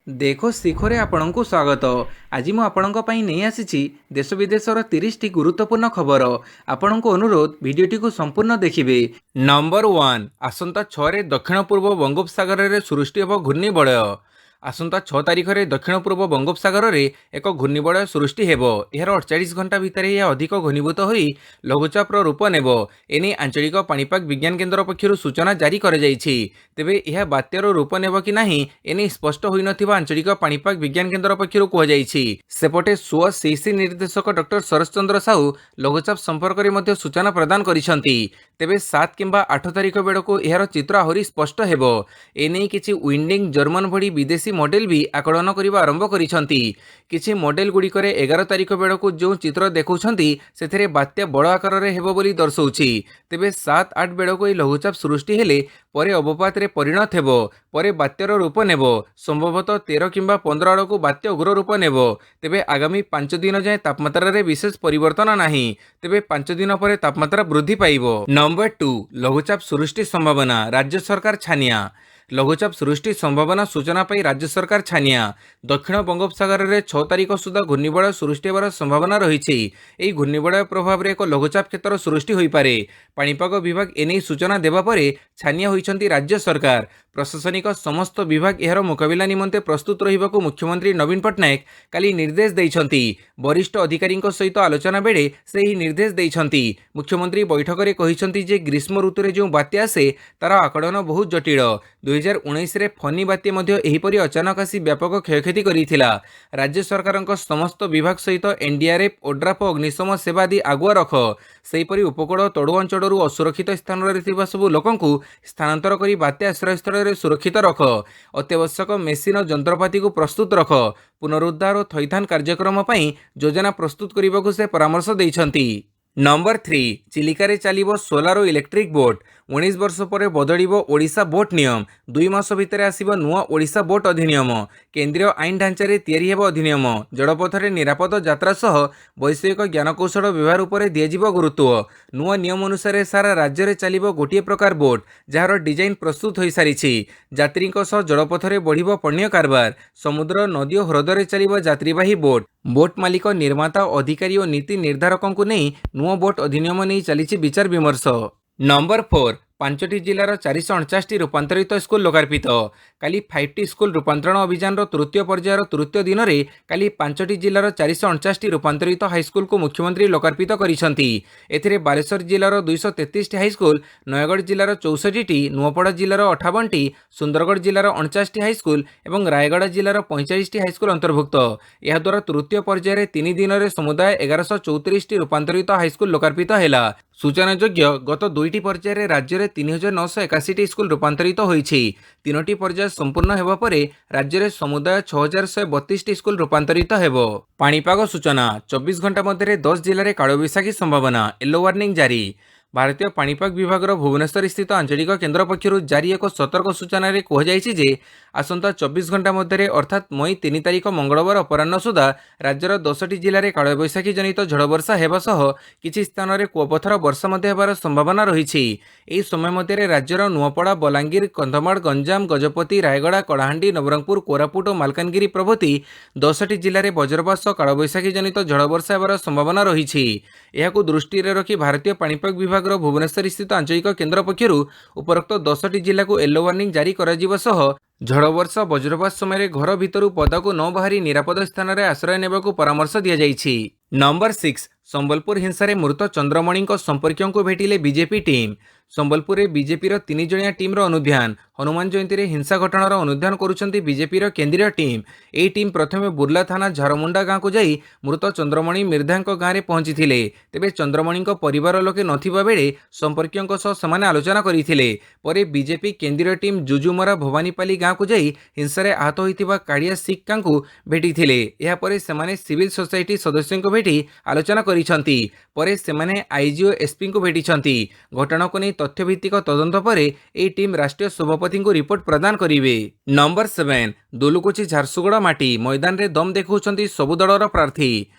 देखो ଶିଖରେ ଆପଣଙ୍କୁ ସ୍ୱାଗତ। ଆଜି ମୁଁ ଆପଣଙ୍କ ପାଇଁ ନେଇ ଆସିଛି ଦେଶ ବିଦେଶର 30ଟି ଗୁରୁତ୍ୱପୂର୍ଣ୍ଣ ଖବର। ଆପଣଙ୍କୁ ଅନୁରୋଧ ଭିଡ଼ିଓଟିକୁ ସମ୍ପୂର୍ଣ୍ଣ ଦେଖିବେ। ନମ୍ବର 1, ଆସନ୍ତା 6ରେ ଦକ୍ଷିଣ ପୂର୍ବ ବଙ୍ଗୋପସାଗରରେ ସୃଷ୍ଟି ହେବ ଘୂର୍ଣ୍ଣିବଳୟ। ଆସନ୍ତା 6 ତାରିଖରେ ଦକ୍ଷିଣ ପୂର୍ବ ବଙ୍ଗୋପସାଗରରେ ଏକ ଘୂର୍ଣ୍ଣିବଳୟ ସୃଷ୍ଟି ହେବ। ଏହାର 48 ଘଣ୍ଟା ଭିତରେ ଏହା ଅଧିକ ଘନୀଭୂତ ହୋଇ ଲଘୁଚାପର ରୂପ ନେବ। ଏନେଇ ଆଞ୍ଚଳିକ ପାଣିପାଗ ବିଜ୍ଞାନ କେନ୍ଦ୍ର ପକ୍ଷରୁ ସୂଚନା ଜାରି କରାଯାଇଛି। ତେବେ ଏହା ବାତ୍ୟାର ରୂପ ନେବ କି ନାହିଁ ଏନେଇ ସ୍ପଷ୍ଟ ହୋଇନଥିବା ଆଞ୍ଚଳିକ ପାଣିପାଗ ବିଜ୍ଞାନ କେନ୍ଦ୍ର ପକ୍ଷରୁ କୁହାଯାଇଛି। ସେପଟେ SOACC ନିର୍ଦ୍ଦେଶକ ଡକ୍ଟର ଶରତ ଚନ୍ଦ୍ର ସାହୁ ଲଘୁଚାପ ସମ୍ପର୍କରେ ମଧ୍ୟ ସୂଚନା ପ୍ରଦାନ କରିଛନ୍ତି। ତେବେ 7 କିମ୍ବା 8 ତାରିଖ ବେଳକୁ ଏହାର ଚିତ୍ର ଆହୁରି ସ୍ପଷ୍ଟ ହେବ। ଏନେଇ କିଛି ୱିଣ୍ଡିଂ ଜର୍ମନ ଭଳି ବିଦେଶୀ ମଡେଲ ବି ଆକଳନ କରିବା ଆରମ୍ଭ କରିଛନ୍ତି। କିଛି ମଡେଲ ଗୁଡ଼ିକରେ 11 ତାରିଖ ବେଳକୁ ଯେଉଁ ଚିତ୍ର ଦେଖାଉଛନ୍ତି ସେଥିରେ ବାତ୍ୟା ବଡ଼ ଆକାରରେ ହେବ ବୋଲି ଦର୍ଶାଉଛି। ତେବେ 7-8 ବେଳକୁ ଏହି ଲଘୁଚାପ ସୃଷ୍ଟି ହେଲେ ପରେ ଅବପାତରେ ପରିଣତ ହେବ, ପରେ ବାତ୍ୟାର ରୂପ ନେବ। ସମ୍ଭବତଃ 13 କିମ୍ବା 15 ଆଡ଼କୁ ବାତ୍ୟା ଉଗ୍ର ରୂପ ନେବ। ତେବେ ଆଗାମୀ 5 ଦିନ ଯାଏଁ ତାପମାତ୍ରାରେ ବିଶେଷ ପରିବର୍ତ୍ତନ ନାହିଁ। ତେବେ 5 ଦିନ ପରେ ତାପମାତ୍ରା ବୃଦ୍ଧି ପାଇବ। ନମ୍ବର 2, ଲଘୁଚାପ ସୃଷ୍ଟି ସମ୍ଭାବନା, ରାଜ୍ୟ ସରକାର ଛାନିଆ। ଲଘୁଚାପ ସୃଷ୍ଟି ସମ୍ଭାବନା ସୂଚନା ପାଇ ରାଜ୍ୟ ସରକାର ଛାନିଆ। ଦକ୍ଷିଣ ବଙ୍ଗୋପସାଗରରେ 6 ତାରିଖ ସୁଦ୍ଧା ଘୂର୍ଣ୍ଣିବଳୟ ସୃଷ୍ଟି ହେବାର ସମ୍ଭାବନା ରହିଛି। ଏହି ଘୂର୍ଣ୍ଣିବଳୟ ପ୍ରଭାବରେ ଏକ ଲଘୁଚାପ କ୍ଷେତ୍ର ସୃଷ୍ଟି ହୋଇପାରେ। ପାଣିପାଗ ବିଭାଗ ଏନେଇ ସୂଚନା ଦେବା ପରେ ଛାନିଆ ହୋଇଛନ୍ତି ରାଜ୍ୟ ସରକାର। ପ୍ରଶାସନିକ ସମସ୍ତ ବିଭାଗ ଏହାର ମୁକାବିଲା ନିମନ୍ତେ ପ୍ରସ୍ତୁତ ରହିବାକୁ ମୁଖ୍ୟମନ୍ତ୍ରୀ ନବୀନ ପଟ୍ଟନାୟକ କାଲି ନିର୍ଦ୍ଦେଶ ଦେଇଛନ୍ତି। ବରିଷ୍ଠ ଅଧିକାରୀଙ୍କ ସହିତ ଆଲୋଚନା ବେଳେ ସେ ଏହି ନିର୍ଦ୍ଦେଶ ଦେଇଛନ୍ତି। ମୁଖ୍ୟମନ୍ତ୍ରୀ ବୈଠକରେ କହିଛନ୍ତି ଯେ ଗ୍ରୀଷ୍ମ ଋତୁରେ ଯେଉଁ ବାତ୍ୟା ଆସେ ତାର ଆକଳନ ବହୁତ ଜଟିଳ। 2019ରେ ଫନି ବାତ୍ୟା ମଧ୍ୟ ଏହିପରି ଅଚାନକ ଆସି ବ୍ୟାପକ କ୍ଷୟକ୍ଷତି କରିଥିଲା। ରାଜ୍ୟ ସରକାରଙ୍କ ସମସ୍ତ ବିଭାଗ ସହିତ NDRF, ଓଡ୍ରାଫ, ଅଗ୍ନିଶମ ସେବା ଆଦି ଆଗୁଆ ରଖ। ସେହିପରି ଉପକୂଳ ତଳୁ ଅଞ୍ଚଳରୁ ଅସୁରକ୍ଷିତ ସ୍ଥାନରେ ଥିବା ସବୁ ଲୋକଙ୍କୁ ସ୍ଥାନାନ୍ତର କରି ବାତ୍ୟା ଆଶ୍ରୟସ୍ଥଳରେ ସୁରକ୍ଷିତ ରଖ। ଅତ୍ୟାବଶ୍ୟକ ମେସିନ ଓ ଯନ୍ତ୍ରପାତିକୁ ପ୍ରସ୍ତୁତ ରଖ। ପୁନରୁଦ୍ଧାର ଓ ଥଇଥାନ କାର୍ଯ୍ୟକ୍ରମ ପାଇଁ ଯୋଜନା ପ୍ରସ୍ତୁତ କରିବାକୁ ସେ ପରାମର୍ଶ ଦେଇଛନ୍ତି। ନମ୍ବର 3, ଚିଲିକାରେ ଚାଲିବ ସୋଲାର ଓ ଇଲେକ୍ଟ୍ରିକ୍ ବୋଟ୍। 19 ବର୍ଷ ପରେ ବଦଳିବ ଓଡ଼ିଶା ବୋଟ୍ ନିୟମ। 2 ମାସ ଭିତରେ ଆସିବ ନୂଆ ଓଡ଼ିଶା ବୋଟ୍ ଅଧିନିୟମ। କେନ୍ଦ୍ରୀୟ ଆଇନ ଢାଞ୍ଚାରେ ତିଆରି ହେବ ଅଧିନିୟମ। ଜଳପଥରେ ନିରାପଦ ଯାତ୍ରା ସହ ବୈଷୟିକ ଜ୍ଞାନକୌଶଳ ବ୍ୟବହାର ଉପରେ ଦିଆଯିବ ଗୁରୁତ୍ୱ। ନୂଆ ନିୟମ ଅନୁସାରେ ସାରା ରାଜ୍ୟରେ ଚାଲିବ ଗୋଟିଏ ପ୍ରକାର ବୋଟ୍, ଯାହାର ଡିଜାଇନ ପ୍ରସ୍ତୁତ ହୋଇସାରିଛି। ଯାତ୍ରୀଙ୍କ ସହ ଜଳପଥରେ ବଢ଼ିବ ପଣ୍ୟ କାରବାର। ସମୁଦ୍ର, ନଦୀ ଓ ହ୍ରଦରେ ଚାଲିବ ଯାତ୍ରୀବାହୀ ବୋଟ୍। ବୋଟ୍ ମାଲିକ, ନିର୍ମାତା, ଅଧିକାରୀ ଓ ନୀତି ନିର୍ଦ୍ଧାରକଙ୍କୁ ନେଇ ନୂଆ ବୋଟ୍ ଅଧିନିୟମ ନେଇ ଚାଲିଛି ବିଚାର ବିମର୍ଶ। ନମ୍ବର 4, 5ଟି ଜିଲ୍ଲାର 449ଟି ରୂପାନ୍ତରିତ ସ୍କୁଲ ଲୋକାର୍ପିତ। କାଲି 5ଟି ସ୍କୁଲ ରୂପାନ୍ତରଣ ଅଭିଯାନର ତୃତୀୟ ପର୍ଯ୍ୟାୟର ତୃତୀୟ ଦିନରେ କାଲି 5ଟି ଜିଲ୍ଲାର 449ଟି ରୂପାନ୍ତରିତ ହାଇସ୍କୁଲକୁ ମୁଖ୍ୟମନ୍ତ୍ରୀ ଲୋକାର୍ପିତ କରିଛନ୍ତି। ଏଥିରେ ବାଲେଶ୍ୱର ଜିଲ୍ଲାର 233ଟି ହାଇସ୍କୁଲ, ନୟାଗଡ଼ ଜିଲ୍ଲାର 64ଟି, ନୂଆପଡ଼ା ଜିଲ୍ଲାର 58ଟି, ସୁନ୍ଦରଗଡ଼ ଜିଲ୍ଲାର 49ଟି ହାଇସ୍କୁଲ ଏବଂ ରାୟଗଡ଼ା ଜିଲ୍ଲାର 45ଟି ହାଇସ୍କୁଲ ଅନ୍ତର୍ଭୁକ୍ତ। ଏହାଦ୍ୱାରା ତୃତୀୟ ପର୍ଯ୍ୟାୟରେ 3 ଦିନରେ ସମୁଦାୟ 1134ଟି ରୂପାନ୍ତରିତ ହାଇସ୍କୁଲ ଲୋକାର୍ପିତ ହେଲା। ସୂଚନାଯୋଗ୍ୟ, ଗତ 2ଟି ପର୍ଯ୍ୟାୟରେ ରାଜ୍ୟରେ 3981ଟି ସ୍କୁଲ ରୂପାନ୍ତରିତ ହୋଇଛି। 3ଟି ପର୍ଯ୍ୟାୟ ସମ୍ପୂର୍ଣ୍ଣ ହେବା ପରେ ରାଜ୍ୟରେ ସମୁଦାୟ 6132ଟି ସ୍କୁଲ ରୂପାନ୍ତରିତ ହେବ। ପାଣିପାଗ ସୂଚନା, 24 ଘଣ୍ଟା ମଧ୍ୟରେ 10 ଜିଲ୍ଲାରେ କାଳବୈଶାଖୀ ସମ୍ଭାବନା, ୟେଲୋ ୱାର୍ଣ୍ଣିଂ ଜାରି। ଭାରତୀୟ ପାଣିପାଗ ବିଭାଗର ଭୁବନେଶ୍ୱର ସ୍ଥିତ ଆଞ୍ଚଳିକ କେନ୍ଦ୍ର ପକ୍ଷରୁ ଜାରି ଏକ ସତର୍କ ସୂଚନାରେ କୁହାଯାଇଛି ଯେ ଆସନ୍ତା 24 ଘଣ୍ଟା ମଧ୍ୟରେ ଅର୍ଥାତ୍ ମଇ 3 ତାରିଖ ମଙ୍ଗଳବାର ଅପରାହ୍ନ ସୁଦ୍ଧା ରାଜ୍ୟର 10ଟି ଜିଲ୍ଲାରେ କାଳବୈଶାଖୀ ଜନିତ ଝଡ଼ ବର୍ଷା ହେବା ସହ କିଛି ସ୍ଥାନରେ କୁଆପଥର ବର୍ଷା ମଧ୍ୟ ହେବାର ସମ୍ଭାବନା ରହିଛି। ଏହି ସମୟ ମଧ୍ୟରେ ରାଜ୍ୟର ନୂଆପଡ଼ା, ବଲାଙ୍ଗୀର, କନ୍ଧମାଳ, ଗଞ୍ଜାମ, ଗଜପତି, ରାୟଗଡ଼ା, କଳାହାଣ୍ଡି, ନବରଙ୍ଗପୁର, କୋରାପୁଟ ଓ ମାଲକାନଗିରି ପ୍ରଭୃତି 10ଟି ଜିଲ୍ଲାରେ ବଜ୍ରପାତ ସହ କାଳବୈଶାଖୀ ଜନିତ ଝଡ଼ ବର୍ଷା ହେବାର ସମ୍ଭାବନା ରହିଛି। ଏହାକୁ ଦୃଷ୍ଟିରେ ରଖି ଭାରତୀୟ ପାଣିପାଗ ବିଭାଗର ଭୁବନେଶ୍ୱର ସ୍ଥିତ ଆଞ୍ଚଳିକ କେନ୍ଦ୍ର ପକ୍ଷରୁ ଉପରୋକ୍ତ 10ଟି ଜିଲ୍ଲାକୁ ୟେଲୋ ୱାର୍ଣ୍ଣିଂ ଜାରି କରାଯିବା ସହ ଝଡ଼ ବର୍ଷା ବଜ୍ରପାତ ସମୟରେ ଘର ଭିତରୁ ପଦାକୁ ନ ବାହାରି ନିରାପଦ ସ୍ଥାନରେ ଆଶ୍ରୟ ନେବାକୁ ପରାମର୍ଶ ଦିଆଯାଇଛି। ନମ୍ବର 6, ସମ୍ବଲପୁର ହିଂସାରେ ମୃତ ଚନ୍ଦ୍ରମଣିଙ୍କ ସମ୍ପର୍କୀୟଙ୍କୁ ଭେଟିଲେ ବିଜେପି ଟିମ୍। ସମ୍ବଲପୁରରେ ବିଜେପିର 3 ଜଣିଆ ଟିମ୍ର ଅନୁଧ୍ୟାନ। ହନୁମାନ ଜୟନ୍ତୀରେ ହିଂସା ଘଟଣାର ଅନୁଧ୍ୟାନ କରୁଛନ୍ତି ବିଜେପିର କେନ୍ଦ୍ରୀୟ ଟିମ୍। ଏହି ଟିମ୍ ପ୍ରଥମେ ବୁର୍ଲା ଥାନା ଝାରମୁଣ୍ଡା ଗାଁକୁ ଯାଇ ମୃତ ଚନ୍ଦ୍ରମଣି ମିର୍ଦ୍ଧାଙ୍କ ଗାଁରେ ପହଞ୍ଚିଥିଲେ। ତେବେ ଚନ୍ଦ୍ରମଣିଙ୍କ ପରିବାର ଲୋକେ ନଥିବା ବେଳେ ସମ୍ପର୍କୀୟଙ୍କ ସହ ସେମାନେ ଆଲୋଚନା କରିଥିଲେ। ପରେ ବିଜେପି କେନ୍ଦ୍ରୀୟ ଟିମ୍ ଜୁଜୁମରା ଭବାନୀପାଲି ଗାଁକୁ ଯାଇ ହିଂସାରେ ଆହତ ହୋଇଥିବା କାଳିଆ ଶିଖଙ୍କୁ ଭେଟିଥିଲେ। ଏହାପରେ ସେମାନେ ସିଭିଲ ସୋସାଇଟି ସଦସ୍ୟଙ୍କୁ ଭେଟି ଆଲୋଚନା କରିଛନ୍ତି। ପରେ ସେମାନେ ଆଇଜି ଓ ଏସ୍ପିଙ୍କୁ ଭେଟିଛନ୍ତି। ଘଟଣାକୁ ନେଇ ତଥ୍ୟଭିତ୍ତିକ ତଦନ୍ତ ପରେ ଏହି ଟିମ୍ ରାଷ୍ଟ୍ରୀୟ ସଭାପତିଙ୍କୁ ରିପୋର୍ଟ ପ୍ରଦାନ କରିବେ। ନମ୍ବର 7, ଦୁଲୁକୁଚି ଝାରସୁଗୁଡ଼ା ମାଟି, ମଇଦାନରେ ଦମ ଦେଖାଉଛନ୍ତି ସବୁ ଦଳର ପ୍ରାର୍ଥୀ।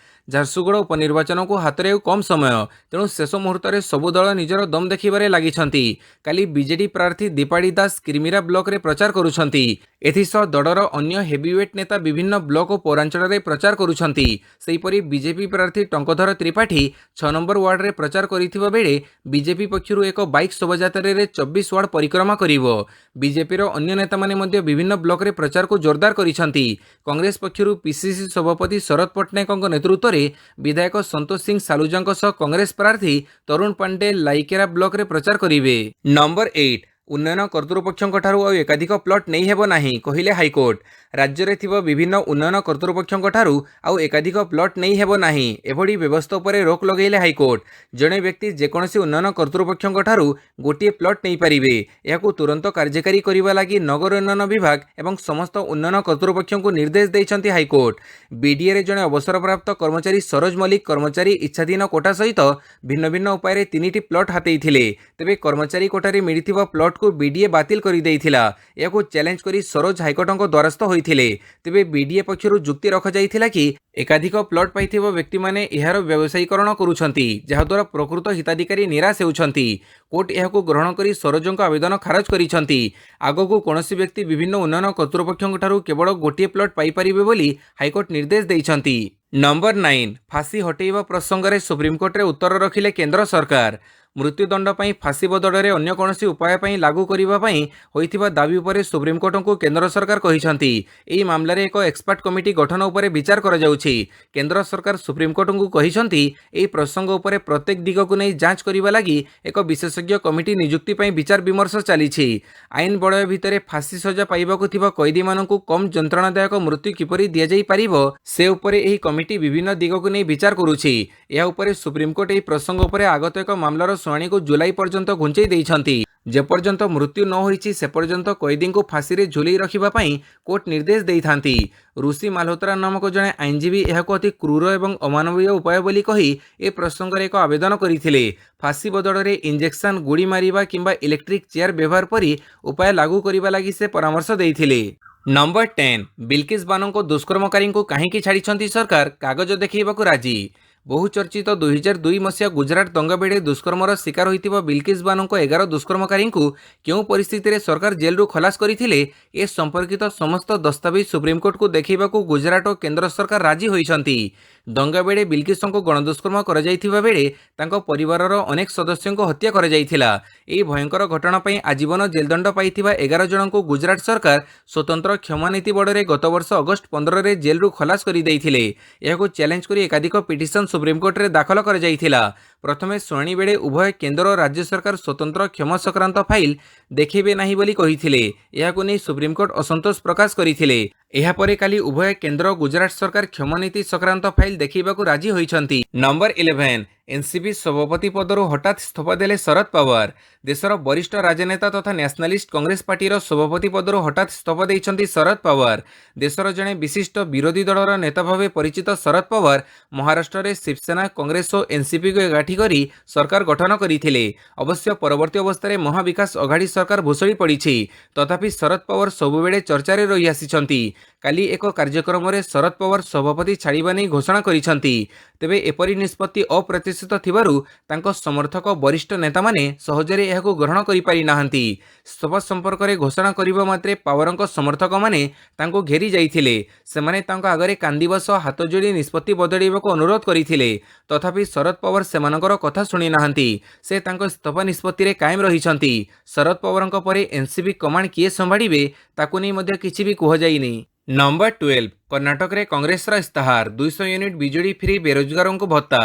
ଝାରସୁଗୁଡ଼ା ଉପନିର୍ବାଚନକୁ ହାତରେ ଆଉ କମ୍ ସମୟ, ତେଣୁ ଶେଷ ମୁହୂର୍ତ୍ତରେ ସବୁ ଦଳ ନିଜର ଦମ ଦେଖିବାରେ ଲାଗିଛନ୍ତି। କାଲି ବିଜେଡି ପ୍ରାର୍ଥୀ ଦୀପାଳି ଦାସ କିରମିରା ବ୍ଲକରେ ପ୍ରଚାର କରୁଛନ୍ତି। एथिसह दलर अन्य हेवीवेट नेता विभिन्न ब्लक और पौरांचल में प्रचार करुछंती। सेहीपरि बीजेपी प्रार्थी टंकधर त्रिपाठी 6 नंबर वार्ड में प्रचार करिथिबा बेले बीजेपी पक्षरु एक बाइक शोभायात्रा रे 24 वार्ड परिक्रमा करिवो। बीजेपीर अन्य नेता माने मध्य विभिन्न ब्लक रे प्रचार को जोरदार करिसंती। कांग्रेस पक्षरु पीसीसी सभापति शरद पट्टनायक नेतृत्व में विधायक संतोष सिंह सालुजा सह कांग्रेस प्रार्थी तरुण पांडे लाइकेरा ब्लक रे प्रचार करिवे। नंबर 8 उन्नयन कर्तृपक्षों ठारू आउ एकाधिक प्लट नहीं हेबो नाही कहिले हाईकोर्ट। राज्य रे थिबा विभिन्न उन्नयन कर्तृपक्षों ठारू आउ एकाधिक प्लट नहीं हेबो नाही एभडी व्यवस्था उपरे रोक लगेले हाईकोर्ट। जणे व्यक्ति जेकोसी उन्नयन कर्तृपक्षों ठारू गोटे प्लट नहीं पारिबे। एहाकु तुरंत कार्यकारी करिबा लागि नगर उन्नयन विभाग एवं समस्त उन्नयन कर्तृपक्षों को निर्देश दैछंती हाईकोर्ट। बीडीए रे जणे अवसरप्राप्त कर्मचारी सरोज मल्लिक कर्मचारी इच्छाधीन कोटा सहित भिन्न भिन्न उपाय 3टी प्लट हातेइथिले। तेबे कर्मचारी कोटारे मिलिथिबा प्लट को बीडीए बातिल करि दैथिला। याकु चैलेंज करी सरोज हाईकोर्टको द्वारस्थ होइथिले। तेबे बीडीए पक्षरु जुक्ति रखा जाइथिला कि एकाधिक प्लट पाइथिबा व्यक्ति माने एहार व्यवसायीकरण करुछंती जहाद्वारा प्रकृत हिताधिकारी निराश हेउछंती। कोर्ट एहाकु ग्रहण करी सरोजଙ୍କ आवेदन खारज करिछंती। आगकु कोनोसी व्यक्ति विभिन्न उन्नयन कर्तृपक्षଙ୍କ ठारू केवल गोटे प्लट पाई परिबे बोली हाईकोर्ट निर्देश दैछंती। नंबर 9 फांसी हटेइबा प्रसंग में सुप्रीमकोर्ट रे उत्तर रखिले केंद्र सरकार। मृत्युदंड पर फांसी बदल में अन्य कौनसी उपाय पर लागू करने होइथिबा दाबी उपर सुप्रीमकोर्ट को केंद्र सरकार कहिसंती। एही मामला रे एक एक्सपर्ट कमिटी गठन उपर विचार करा जाउछि। केंद्र सरकार सुप्रीमकोर्ट को कहिसंती एही प्रसंग उपर प्रत्येक दिग को नहीं जांच करबा लागि एक विशेषज्ञ कमिटी नियुक्ति पर विचार विमर्श चलीछि। आईन बलय भितर फांसी सजा पाइबाकु थिबा कैदी मानकु कम जंत्रणादायक मृत्यु किपरि दिया जाई पारिबो से उपरे एही कमिटी विभिन्न दिग को नहीं विचार करुछि। या उपरे सुप्रीमकोर्ट एही प्रसंग उपर आगत एक मामलार शुणाणी को जुलाई पर्यंत घुंचई देइछंती। जेपर्यंत मृत्यु न होईछि से पर्यंत कैदी को फांसी रे झुलई रखिबा पई कोर्ट निर्देश देइथांती। ऋषि माल्होत्रा नामक जने आईनजीवी एहाको अति क्रूर एवं अमानवीय उपाय बोली कही ए प्रसंग रे एक आवेदन करिथिले। फांसी बदल रे इंजेक्शन गुड़ी मारिबा किंबा इलेक्ट्रिक चेयर व्यवहार परी उपाय लागू करिबा लागि से परामर्श देइथिले। नंबर 10 बिल्किस बानो को दुष्कर्मकारी को कहीं छाड़ी सरकार कागज देखा राजी। बहुचर्चित 2002 मसीहा गुजरात दंगा बेड़े दुष्कर्मर शिकार होइतिबा बिल्किस बानो 11 दुष्कर्मकारी क्यों परिस्थिति रे सरकार जेलरू खलास करथिले ए संपर्कित समस्त दस्तावेज सुप्रीमकोर्ट को देखैबाकू गुजरात और केंद्र सरकार राजी होइछंती। दंगा बेड़े बिल्किस को गणदुष्कर्म करा जाइथिबा बेले तांको परिवारर अनेक सदस्यों को हत्या करा जाइथिला। एही भयंकर घटना पई आजीवन जेलदंड पाइथिबा 11 जन को गुजरात सरकार स्वतंत्र क्षमा नीति बड़े गत वर्ष अगस्त 15 रे जेलरू खलास करि दैथिले। एहाको चैलेंज करी एकाधिक पिटिशन सुप्रीमकोर्ट रे दाखल कर जाइथिला। प्रथमे शुणाणी बेले उभय केंद्र और राज्य सरकार स्वतंत्र क्षमा संक्रांत फाइल देखिबे नाही बोली कहिथिले। एहाको नै सुप्रीमकोर्ट असंतोष प्रकाश करिथिले। एहा परे काली उभय केंद्र और गुजरात सरकार क्षमा नीति संक्रांत फाइल देखिबाकू राजी होइछंती। नंबर 11 एनसीपी सभापति पदरु हठात इस्तीफा देले शरद पवार। देशर वरिष्ठ राजनेता तथा नेशनलिस्ट कांग्रेस पार्टीर सभापति पदरु हठात इस्तीफा देइछंती शरद पवार। देशर जणे विशिष्ट विरोधी दलर नेता भावे परिचित शरद पवार महाराष्ट्र रे शिवसेना कांग्रेस और एनसीपी को एकाठी करी सरकार गठन करिथिले। अवश्य परवर्ती अवस्था महाविकास अघाड़ी सरकार भुसड़ी पड़िछि तथापि शरद पवार सबुबेले चर्चा रे रही आसिछंती। काली एक कार्यक्रम में शरद पवार सभापति छाड़िबा नै घोषणा करिछंती। तेबे एपरि निष्पत्ति अप्रत्याशित थिबारु तांको समर्थक वरिष्ठ नेता माने सहजरे एहाकु ग्रहण करि पारि नाहंती। इस्तीफा संपर्क में घोषणा करिबा मात्रे पवारଙ୍କ समर्थक माने तांको घेरी जाइथिले। सेमाने तांको आगरे कांदिबा सह हाथ जोड़ी निष्पत्ति बदळैबाकू अनुरोध करिथिले तथापि शरद पवार सेमानकर कथा शुणी नाहंती। से तांको इस्तीफा निष्पत्ति रे कायम रहिछंती। शरद पवारଙ୍କ परे एनसीपी कमांड किए संभाळिबे ताकू नै मध्ये किछि भी कुह जाइनी। नंबर 12 कर्नाटक रे कांग्रेस रा इस्ताहार 200 यूनिट बिजुली फ्री बेरोजगारों को भत्ता।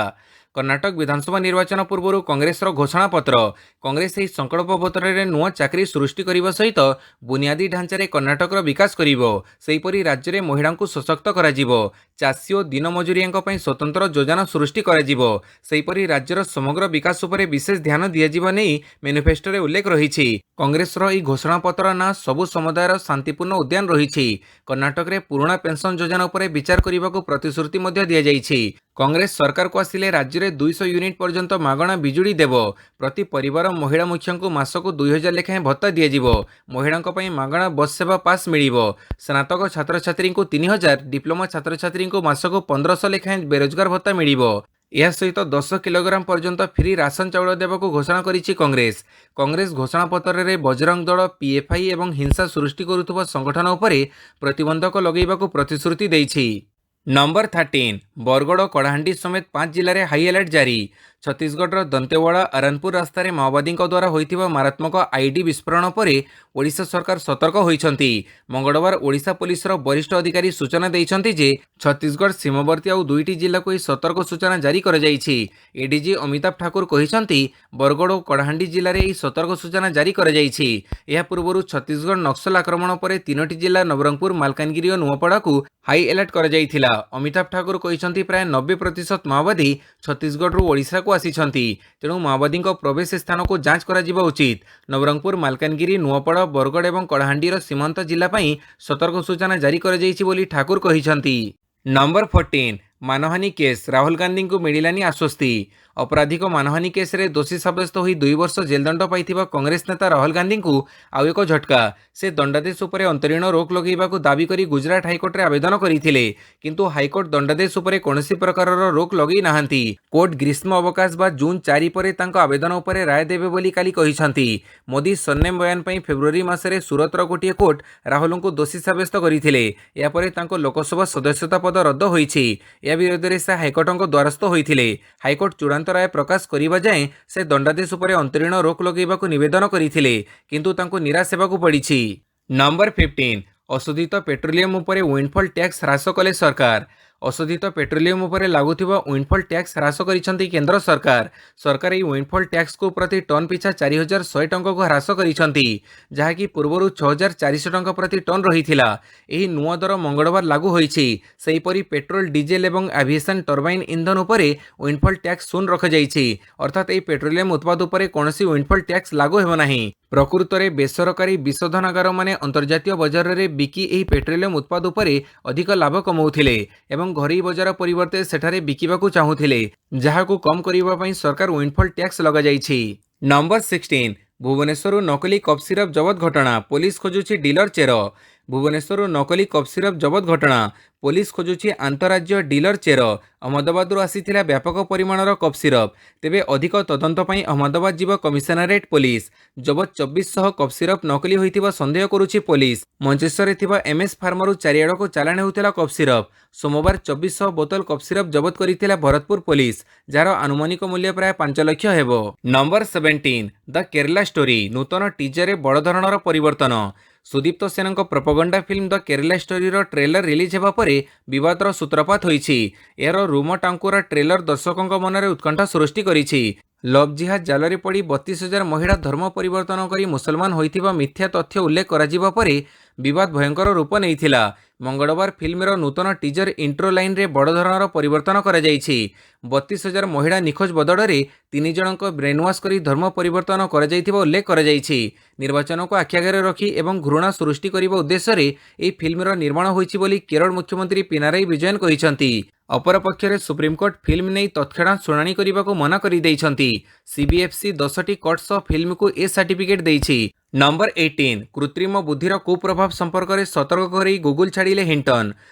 कर्नाटक विधानसभा निर्वाचन पूर्व कांग्रेस घोषणा पत्र। कांग्रेस यह संकल्प पत्र में नुआ चाकरी सृष्टि करने सहित बुनियादी ढांचारे कर्नाटक विकास करिवो। सेहीपरि राज्य में महिला को सशक्त कराजिवो। चाषी और दिन मजुरिया स्वतंत्र योजना सृष्टि कराजिवो। सेहीपरि राज्यर समग्र विकास उपरे विशेष ध्यान दियाजिबा नै मैनिफेस्टो रे उल्लेख रहिछि। कांग्रेस रो ई घोषणा पत्र ना सबु समुदायर शांतिपूर्ण उद्यान रहिछि। कर्नाटक रे पुराना पेंशन योजना उपरे विचार करने प्रतिश्रुति मध्य दिया जाइछि। कांग्रेस सरकार को आसिले राज्य में 200 यूनिट पर्यंत मागणा बिजुली देव। प्रति परिवार महिला मुख्य को मासक 2000 लेखाएं भत्ता दिज्व। महिला मागणा बस सेवा पास मिल। स्नातक छात्र छात्री को 3000, डिप्लोमा छात्र छात्री को मासक 1500 लेखाएं बेरोजगार भत्ता मिल। ଏହା ସହିତ 10 କିଲୋଗ୍ରାମ ପର୍ଯ୍ୟନ୍ତ ଫ୍ରି ରାସନ ଚାଉଳ ଦେବାକୁ ଘୋଷଣା କରିଛି କଂଗ୍ରେସ। କଂଗ୍ରେସ ଘୋଷଣାପତ୍ରରେ ବଜରଙ୍ଗ ଦଳ, ପିଏଫଆଇ ଏବଂ ହିଂସା ସୃଷ୍ଟି କରୁଥିବା ସଂଗଠନ ଉପରେ ପ୍ରତିବନ୍ଧକ ଲଗାଇବାକୁ ପ୍ରତିଶ୍ରୁତି ଦେଇଛି। ନମ୍ବର 13 ବରଗଡ଼ ଓ କଳାହାଣ୍ଡି ସମେତ 5 ଜିଲ୍ଲାରେ ହାଇ ଆଲର୍ଟ ଜାରି। ଛତିଶଗଡ଼ର ଦନ୍ତେୱାଡ଼ା ଆରନପୁର ରାସ୍ତାରେ ମାଓବାଦୀଙ୍କ ଦ୍ୱାରା ହୋଇଥିବା ମାରାତ୍ମକ ଆଇଡି ବିସ୍ଫୋରଣ ପରେ ଓଡ଼ିଶା ସରକାର ସତର୍କ ହୋଇଛନ୍ତି। ମଙ୍ଗଳବାର ଓଡ଼ିଶା ପୋଲିସର ବରିଷ୍ଠ ଅଧିକାରୀ ସୂଚନା ଦେଇଛନ୍ତି ଯେ ଛତିଶଗଡ଼ ସୀମାବର୍ତ୍ତୀ ଆଉ 2ଟି ଜିଲ୍ଲାକୁ ଏହି ସତର୍କ ସୂଚନା ଜାରି କରାଯାଇଛି। ଏଡିଜି ଅମିତାଭ ଠାକୁର କହିଛନ୍ତି ବରଗଡ଼ ଓ କଳାହାଣ୍ଡି ଜିଲ୍ଲାରେ ଏହି ସତର୍କ ସୂଚନା ଜାରି କରାଯାଇଛି। ଏହା ପୂର୍ବରୁ ଛତିଶଗଡ଼ ନକ୍ସଲ ଆକ୍ରମଣ ପରେ 3ଟି ଜିଲ୍ଲା ନବରଙ୍ଗପୁର, ମାଲକାନଗିରି ଓ ନୂଆପଡ଼ାକୁ ହାଇ ଆଲର୍ଟ କରାଯାଇଥିଲା। ଅମିତାଭ ଠାକୁର କହିଛନ୍ତି ପ୍ରାୟ 90% ମାଓବାଦୀ ଛତିଶଗଡ଼ରୁ ଓଡ଼ିଶାକୁ ଆସିଛନ୍ତି। ତେଣୁ ମାଓବାଦୀଙ୍କ ପ୍ରବେଶ ସ୍ଥାନକୁ ଯାଞ୍ଚ କରାଯିବା ଉଚିତ। ନବରଙ୍ଗପୁର, ମାଲକାନଗିରି, ନୂଆପଡ଼ା, ବରଗଡ଼ ଏବଂ କଳାହାଣ୍ଡିର ସୀମାନ୍ତ ଜିଲ୍ଲା ପାଇଁ ସତର୍କ ସୂଚନା ଜାରି କରାଯାଇଛି ବୋଲି ଠାକୁର କହିଛନ୍ତି। ନମ୍ବର 14 ମାନହାନି କେସ୍, ରାହୁଲ ଗାନ୍ଧୀଙ୍କୁ ମିଳିଲାନି ଆଶ୍ୱସ୍ତି। ଅପରାଧିକ ମାନହାନି କେସ୍ରେ ଦୋଷୀ ସାବ୍ୟସ୍ତ ହୋଇ 2 ବର୍ଷ ଜେଲଦଣ୍ଡ ପାଇଥିବା କଂଗ୍ରେସ ନେତା ରାହୁଲ ଗାନ୍ଧୀଙ୍କୁ ଆଉ ଏକ ଝଟକା। ସେ ଦଣ୍ଡାଦେଶ ଉପରେ ଅନ୍ତରୀଣ ରୋକ ଲଗାଇବାକୁ ଦାବି କରି ଗୁଜରାଟ ହାଇକୋର୍ଟରେ ଆବେଦନ କରିଥିଲେ, କିନ୍ତୁ ହାଇକୋର୍ଟ ଦଣ୍ଡାଦେଶ ଉପରେ କୌଣସି ପ୍ରକାରର ରୋକ ଲଗାଇ ନାହାନ୍ତି। କୋର୍ଟ ଗ୍ରୀଷ୍ମ ଅବକାଶ ବା ଜୁନ୍ 4 ପରେ ତାଙ୍କ ଆବେଦନ ଉପରେ ରାୟ ଦେବେ ବୋଲି କାଲି କହିଛନ୍ତି। ମୋଦି ସରନେମ ବୟାନ ପାଇଁ ଫେବୃଆରୀ ମାସରେ ସୁରତର ଗୋଟିଏ କୋର୍ଟ ରାହୁଲଙ୍କୁ ଦୋଷୀ ସାବ୍ୟସ୍ତ କରିଥିଲେ। ଏହାପରେ ତାଙ୍କ ଲୋକସଭା ସଦସ୍ୟତା ପଦ ରଦ୍ଦ ହୋଇଛି। ଏହା ବିରୋଧରେ ସେ ହାଇକୋର୍ଟଙ୍କ ଦ୍ୱାରସ୍ଥ ହୋଇଥିଲେ। ହାଇକୋର୍ଟ ଚୂଡ଼ାନ୍ତ ରାୟ ପ୍ରକାଶ କରିବା ଯାଏଁ ସେ ଦଣ୍ଡାଦେଶ ଉପରେ ଅନ୍ତରୀଣ ରୋକ ଲଗାଇବାକୁ ନିବେଦନ କରିଥିଲେ, କିନ୍ତୁ ତାଙ୍କୁ ନିରାଶ ହେବାକୁ ପଡ଼ିଛି। ନମ୍ବର 15 ଅଶୋଧିତ ପେଟ୍ରୋଲିୟମ ଉପରେ ୱିଣ୍ଡଫଲ୍ ଟ୍ୟାକ୍ସ ହ୍ରାସ କଲେ ସରକାର। ଅଶୋଧିତ ପେଟ୍ରୋଲିୟମ ଉପରେ ଲାଗୁଥିବା ୱିଣ୍ଡଫଲ୍ ଟ୍ୟାକ୍ସ ହ୍ରାସ କରିଛନ୍ତି କେନ୍ଦ୍ର ସରକାର। ସରକାର ଏହି ୱିଣ୍ଡଫଲ୍ ଟ୍ୟାକ୍ସକୁ ପ୍ରତି ଟନ୍ ପିଛା 4100 ଟଙ୍କାକୁ ହ୍ରାସ କରିଛନ୍ତି, ଯାହାକି ପୂର୍ବରୁ 6400 ଟଙ୍କା ପ୍ରତି ଟନ୍ ରହିଥିଲା। ଏହି ନୂଆ ଦର ମଙ୍ଗଳବାର ଲାଗୁ ହୋଇଛି। ସେହିପରି ପେଟ୍ରୋଲ, ଡିଜେଲ ଏବଂ ଆଭିଏସନ୍ ଟର୍ବାଇନ୍ ଇନ୍ଧନ ଉପରେ ୱିଣ୍ଡଫଲ୍ ଟ୍ୟାକ୍ସ ଶୂନ ରଖାଯାଇଛି, ଅର୍ଥାତ୍ ଏହି ପେଟ୍ରୋଲିୟମ ଉତ୍ପାଦ ଉପରେ କୌଣସି ୱିଣ୍ଡଫଲ୍ ଟ୍ୟାକ୍ସ ଲାଗୁ ହେବ ନାହିଁ। ପ୍ରକୃତରେ ବେସରକାରୀ ବିଶୋଧନାଗାରମାନେ ଅନ୍ତର୍ଜାତୀୟ ବଜାରରେ ବିକି ଏହି ପେଟ୍ରୋଲିୟମ ଉତ୍ପାଦ ଉପରେ ଅଧିକ ଲାଭ କମାଉଥିଲେ ଏବଂ ଘରୋଇ ବଜାର ପରିବର୍ତ୍ତେ ସେଠାରେ ବିକିବାକୁ ଚାହୁଁଥିଲେ, ଯାହାକୁ କମ୍ କରିବା ପାଇଁ ସରକାର ୱିଣ୍ଡଫଲ୍ ଟ୍ୟାକ୍ସ ଲଗାଯାଇଛି। ନମ୍ବର 16 ଭୁବନେଶ୍ୱରରୁ ନକଲି କଫ୍ ସିରପ ଜବତ ଘଟଣା, ପୋଲିସ ଖୋଜୁଛି ଡିଲର ଚେର। ଭୁବନେଶ୍ୱରରୁ ନକଲି କଫ୍ ସିରପ ଜବତ ଘଟଣା, ପୋଲିସ ଖୋଜୁଛି ଆନ୍ତଃରାଜ୍ୟ ଡିଲର ଚେର। ଅହମ୍ମଦାବାଦରୁ ଆସିଥିଲା ବ୍ୟାପକ ପରିମାଣର କଫ୍ ସିରପ। ତେବେ ଅଧିକ ତଦନ୍ତ ପାଇଁ ଅହମ୍ମଦାବାଦ ଯିବ କମିଶନରେଟ ପୋଲିସ। ଜବତ 2400 କଫ୍ ସିରପ ନକଲି ହୋଇଥିବା ସନ୍ଦେହ କରୁଛି ପୋଲିସ। ମଞ୍ଚେଶ୍ୱରରେ ଥିବା ଏମ୍ଏସ୍ ଫାର୍ମାରୁ ଚାରିଆଡ଼କୁ ଚାଲାଣ ହେଉଥିଲା କଫ୍ ସିରପ। ସୋମବାର 2400 ବୋତଲ କଫ୍ ସିରପ ଜବତ କରିଥିଲା ଭରତପୁର ପୋଲିସ, ଯାହାର ଆନୁମାନିକ ମୂଲ୍ୟ ପ୍ରାୟ 5 ଲକ୍ଷ ହେବ। ନମ୍ବର 17 ଦ କେରଲା ଷ୍ଟୋରି, ନୂତନ ଟିଜରରେ ବଡ଼ ଧରଣର ପରିବର୍ତ୍ତନ। ସୁଦୀପ୍ତ ସେନଙ୍କ ପ୍ରପଗଣ୍ଡା ଫିଲ୍ମ ଦ କେରଲା ଷ୍ଟୋରିର ଟ୍ରେଲର ରିଲିଜ୍ ହେବା ପରେ ବିବାଦର ସୂତ୍ରପାତ ହୋଇଛି। ଏହାର ରୁମ ଟାଙ୍କୁରା ଟ୍ରେଲର ଦର୍ଶକଙ୍କ ମନରେ ଉତ୍କଣ୍ଠା ସୃଷ୍ଟି କରିଛି। ଲଭ୍ ଜିହାଦ ଜାଲରେ ପଡ଼ି 32,000 ମହିଳା ଧର୍ମ ପରିବର୍ତ୍ତନ କରି ମୁସଲମାନ ହୋଇଥିବା ମିଥ୍ୟା ତଥ୍ୟ ଉଲ୍ଲେଖ କରାଯିବା ପରେ ବିବାଦ ଭୟଙ୍କର ରୂପ ନେଇଥିଲା। ମଙ୍ଗଳବାର ଫିଲ୍ମର ନୂତନ ଟିଜର ଇଣ୍ଟ୍ରୋ ଲାଇନ୍ରେ ବଡ଼ ଧରଣର ପରିବର୍ତ୍ତନ କରାଯାଇଛି। 32,000 ମହିଳା ନିଖୋଜ ବଦଳରେ 3 ଜଣଙ୍କ ବ୍ରେନ୍ୱାଶ୍ କରି ଧର୍ମ ପରିବର୍ତ୍ତନ କରାଯାଇଥିବା ଉଲ୍ଲେଖ କରାଯାଇଛି। ନିର୍ବାଚନକୁ ଆଖିଆଗରେ ରଖି ଏବଂ ଘୃଣା ସୃଷ୍ଟି କରିବା ଉଦ୍ଦେଶ୍ୟରେ ଏହି ଫିଲ୍ମର ନିର୍ମାଣ ହୋଇଛି ବୋଲି କେରଳ ମୁଖ୍ୟମନ୍ତ୍ରୀ ପିନାରାଇ ବିଜୟନ୍ କହିଛନ୍ତି। ଅପରପକ୍ଷରେ ସୁପ୍ରିମକୋର୍ଟ ଫିଲ୍ମ ନେଇ ତତ୍କ୍ଷଣାତ୍ ଶୁଣାଣି କରିବାକୁ ମନା କରିଦେଇଛନ୍ତି। ସିବିଏଫ୍ସି 10ଟି କୋର୍ଟ ସହ ଫିଲ୍ମକୁ ଏ ସାର୍ଟିଫିକେଟ୍ ଦେଇଛି। ନମ୍ବର 18 କୃତ୍ରିମ ବୁଦ୍ଧିର କୁପ୍ରଭାବ ସମ୍ପର୍କରେ ସତର୍କ କରି ଗୁଗୁଲ ଛାଡ଼ିଲେ ହିଣ୍ଟନ।